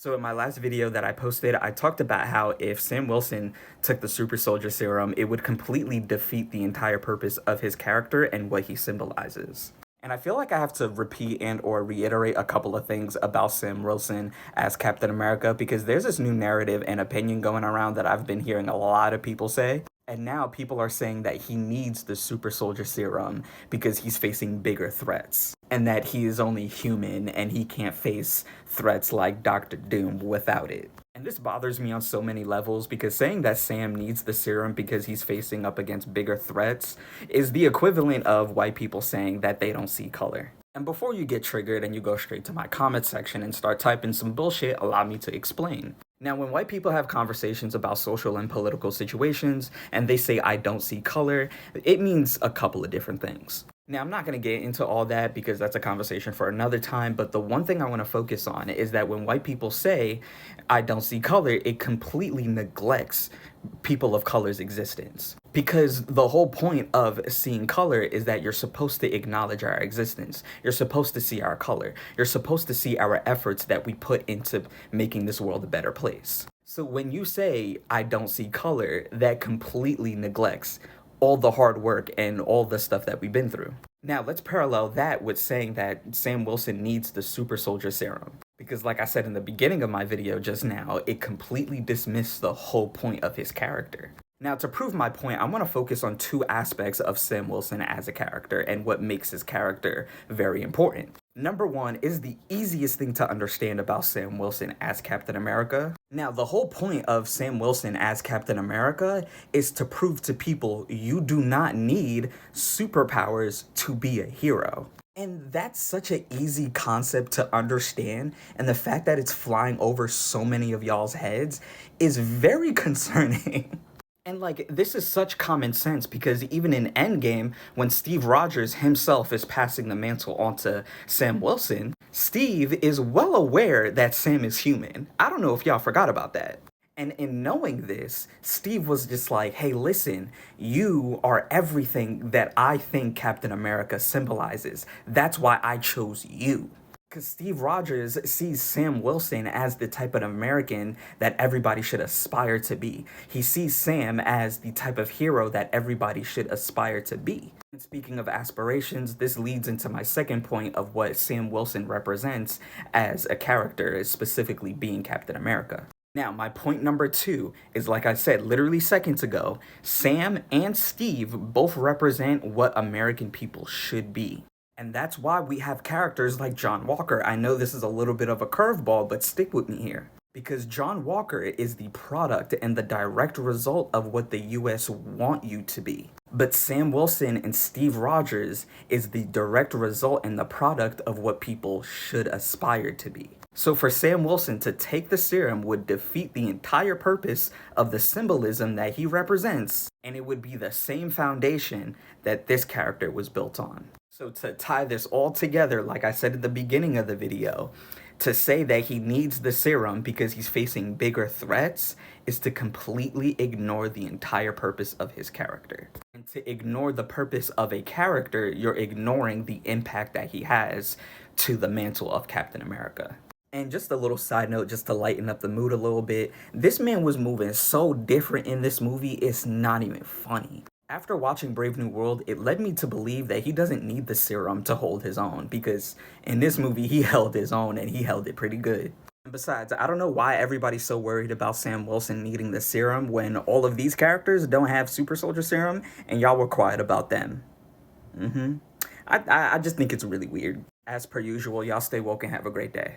So in my last video that I posted, I talked about how if Sam Wilson took the super soldier serum, it would completely defeat the entire purpose of his character and what he symbolizes. And I feel like I have to repeat and or reiterate a couple of things about Sam Wilson as Captain America because there's this new narrative and opinion going around that I've been hearing a lot of people say. And now people are saying that he needs the super soldier serum because he's facing bigger threats. And that he is only human and he can't face threats like Doctor Doom without it. And this bothers me on so many levels because saying that Sam needs the serum because he's facing up against bigger threats is the equivalent of white people saying that they don't see color. And before you get triggered and you go straight to my comment section and start typing some bullshit, allow me to explain. Now, when white people have conversations about social and political situations and they say, I don't see color, it means a couple of different things. Now, I'm not going to get into all that because that's a conversation for another time, but the one thing I want to focus on is that when white people say, I don't see color, it completely neglects people of color's existence. Because the whole point of seeing color is that you're supposed to acknowledge our existence. You're supposed to see our color. You're supposed to see our efforts that we put into making this world a better place. So when you say, I don't see color, that completely neglects all the hard work and all the stuff that we've been through. Now, let's parallel that with saying that Sam Wilson needs the super soldier serum. Because like I said in the beginning of my video just now, it completely dismissed the whole point of his character. Now, to prove my point, I want to focus on two aspects of Sam Wilson as a character and what makes his character very important. Number one is the easiest thing to understand about Sam Wilson as Captain America. Now, the whole point of Sam Wilson as Captain America is to prove to people you do not need superpowers to be a hero. And that's such an easy concept to understand, and the fact that it's flying over so many of y'all's heads is very concerning. And like, this is such common sense because even in Endgame, when Steve Rogers himself is passing the mantle on to Sam Wilson, Steve is well aware that Sam is human. I don't know if y'all forgot about that. And in knowing this, Steve was just like, hey, listen, you are everything that I think Captain America symbolizes. That's why I chose you. Because Steve Rogers sees Sam Wilson as the type of American that everybody should aspire to be. He sees Sam as the type of hero that everybody should aspire to be. And speaking of aspirations, this leads into my second point of what Sam Wilson represents as a character, specifically being Captain America. Now, my point number two is, like I said literally seconds ago, Sam and Steve both represent what American people should be. And that's why we have characters like John Walker. I know this is a little bit of a curveball, but stick with me here. Because John Walker is the product and the direct result of what the US want you to be. But Sam Wilson and Steve Rogers is the direct result and the product of what people should aspire to be. So for Sam Wilson to take the serum would defeat the entire purpose of the symbolism that he represents, and it would be the same foundation that this character was built on. So to tie this all together, like I said at the beginning of the video, to say that he needs the serum because he's facing bigger threats is to completely ignore the entire purpose of his character. And to ignore the purpose of a character, you're ignoring the impact that he has to the mantle of Captain America. And just a little side note, just to lighten up the mood a little bit, this man was moving so different in this movie, it's not even funny. After watching Brave New World, it led me to believe that he doesn't need the serum to hold his own, because in this movie, he held his own and he held it pretty good. And besides, I don't know why everybody's so worried about Sam Wilson needing the serum when all of these characters don't have super soldier serum and y'all were quiet about them. I just think it's really weird. As per usual, y'all stay woke and have a great day.